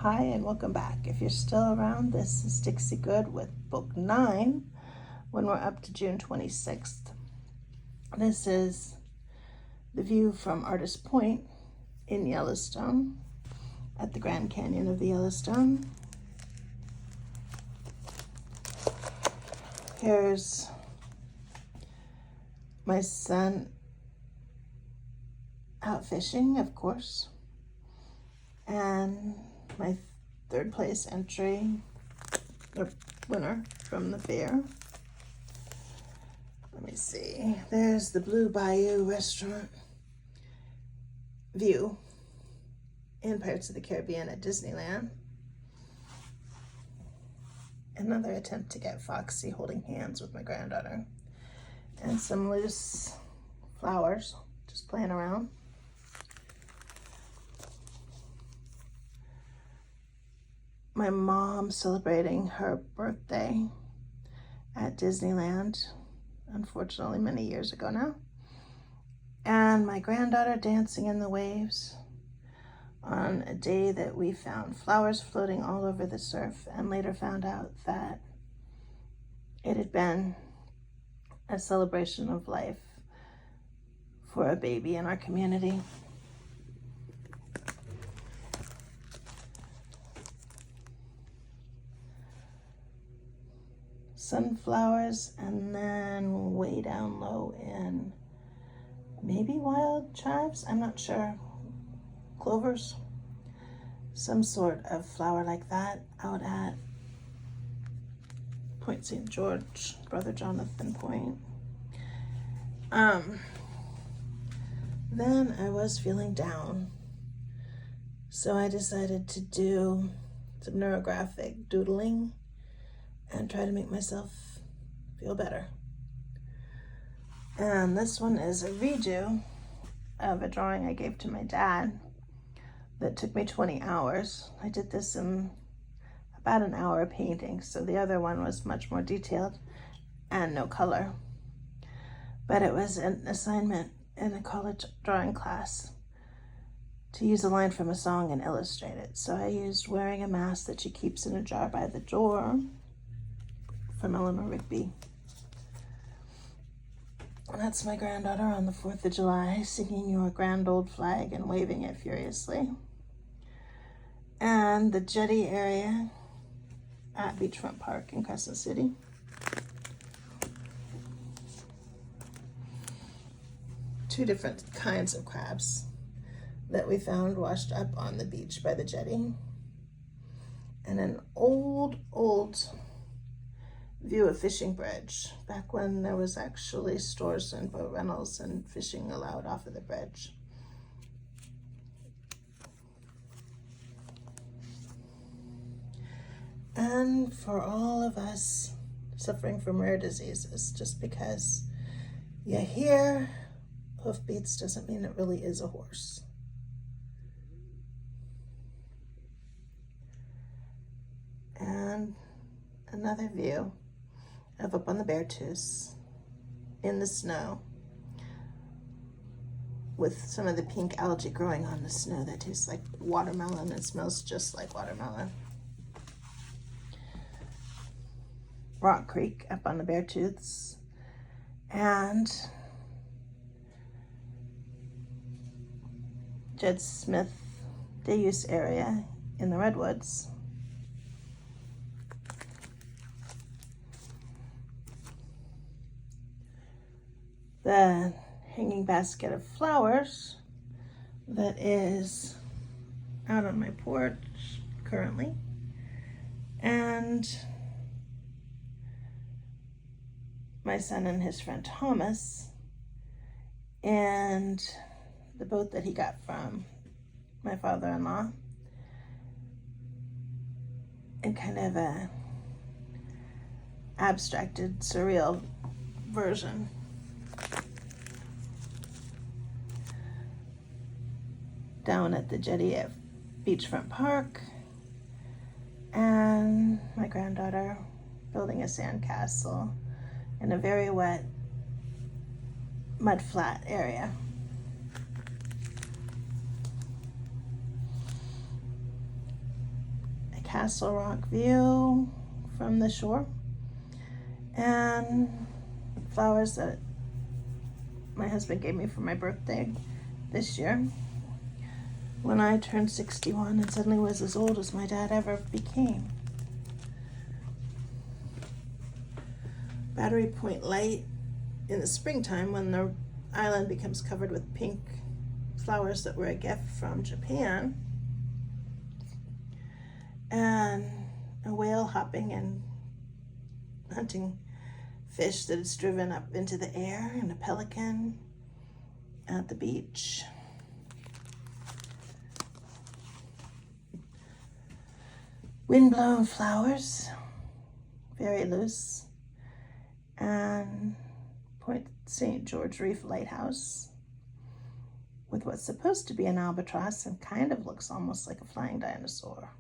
Hi and welcome back. If you're still around, this is Dixie Good with Book 9 when we're up to June 26th. This is the view from Artist Point in Yellowstone at the Grand Canyon of the Yellowstone. Here's my son out fishing, of course, and my third place entry, or winner from the fair. Let me see. There's the Blue Bayou restaurant view in Pirates of the Caribbean at Disneyland. Another attempt to get foxy holding hands with my granddaughter. And some loose flowers, just playing around. My mom celebrating her birthday at Disneyland, unfortunately many years ago now. And my granddaughter dancing in the waves on a day that we found flowers floating all over the surf and later found out that it had been a celebration of life for a baby in our community. Sunflowers, and then way down low in maybe wild chives, I'm not sure, clovers, some sort of flower like that out at Point St. George, Brother Jonathan Point. Then I was feeling down, so I decided to do some neurographic doodling and try to make myself feel better. And this one is a redo of a drawing I gave to my dad that took me 20 hours. I did this in about an hour of painting, so the other one was much more detailed and no color. But it was an assignment in a college drawing class to use a line from a song and illustrate it. So I used "Wearing a Mask That She Keeps in a Jar by the Door" from Eleanor Rigby. And that's my granddaughter on the 4th of July singing "Your Grand Old Flag" and waving it furiously. And the jetty area at Beachfront Park in Crescent City. Two different kinds of crabs that we found washed up on the beach by the jetty. And an old view of Fishing Bridge, back when there was actually stores and boat rentals and fishing allowed off of the bridge. And for all of us suffering from rare diseases, just because you hear hoofbeats doesn't mean it really is a horse. And another view of up on the Beartooth in the snow with some of the pink algae growing on the snow that tastes like watermelon and smells just like watermelon. Rock Creek up on the Beartooths, and Jed Smith day use area in the Redwoods. The hanging basket of flowers that is out on my porch currently, and my son and his friend Thomas and the boat that he got from my father-in-law in kind of a abstracted, surreal version. Down at the jetty at Beachfront Park, and my granddaughter building a sandcastle in a very wet mud flat area. Castle Rock view from the shore, and flowers that my husband gave me for my birthday this year when I turned 61 and suddenly was as old as my dad ever became. Battery Point light in the springtime when the island becomes covered with pink flowers that were a gift from Japan, and a whale hopping and hunting fish that is driven up into the air, and a pelican at the beach. Windblown flowers, very loose, and Point St. George Reef Lighthouse with what's supposed to be an albatross and kind of looks almost like a flying dinosaur.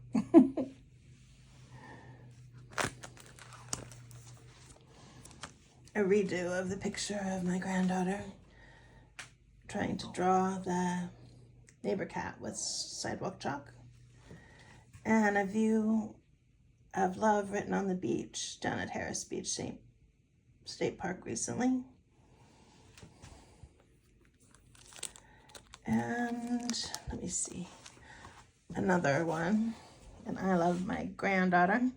A redo of the picture of my granddaughter trying to draw the neighbor cat with sidewalk chalk, and a view of love written on the beach down at Harris Beach State Park recently. And let me see, another one, and I love my granddaughter.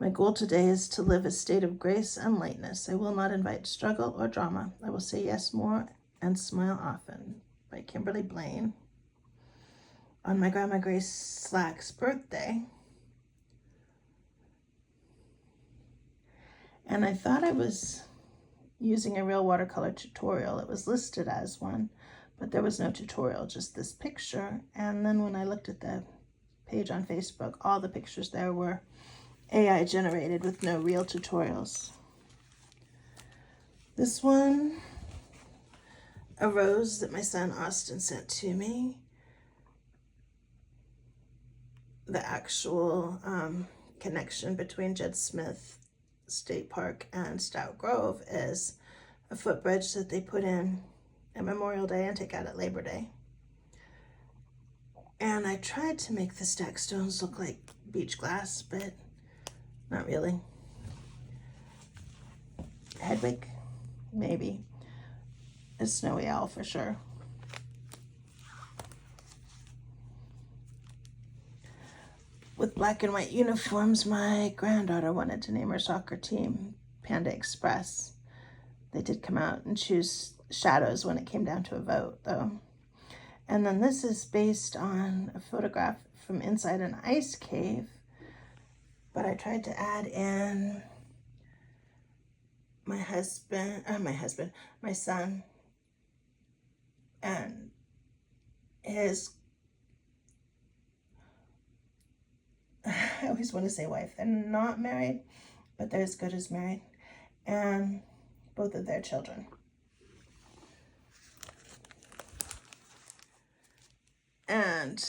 My goal today is to live a state of grace and lightness. I will not invite struggle or drama. I will say yes more and smile often. By Kimberly Blaine. On my Grandma Grace Slack's birthday. And I thought I was using a real watercolor tutorial. It was listed as one, but there was no tutorial, just this picture. And then when I looked at the page on Facebook, all the pictures there were AI generated with no real tutorials. This one, a rose that my son Austin sent to me. The actual connection between Jed Smith State Park and Stout Grove is a footbridge that they put in at Memorial Day and take out at Labor Day. And I tried to make the stacked stones look like beach glass, but not really. Hedwig, maybe. A snowy owl for sure. With black and white uniforms, my granddaughter wanted to name her soccer team Panda Express. They did come out and choose shadows when it came down to a vote, though. And then this is based on a photograph from inside an ice cave, but I tried to add in my son, and his, I always want to say wife. They're not married, but they're as good as married, and both of their children. And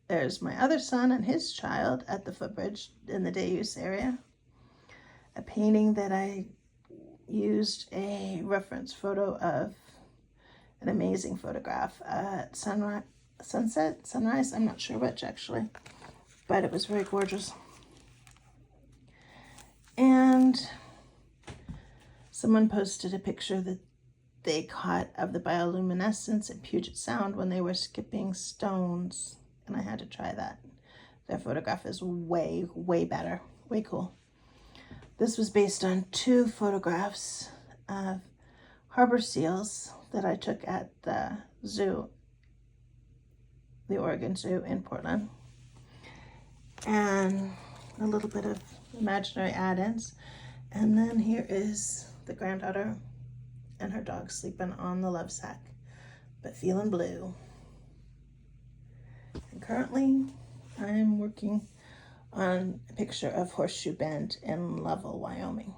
there's my other son and his child at the footbridge in the day use area. A painting that I used a reference photo of an amazing photograph at sunrise, I'm not sure which actually, but it was very gorgeous. And someone posted a picture that they caught of the bioluminescence at Puget Sound when they were skipping stones, and I had to try that. Their photograph is way, way better, way cool. This was based on 2 photographs of harbor seals that I took at the zoo, the Oregon Zoo in Portland, and a little bit of imaginary add-ins. And then here is the granddaughter and her dog sleeping on the love sack, but feeling blue. And currently I'm working on a picture of Horseshoe Bend in Lovell, Wyoming.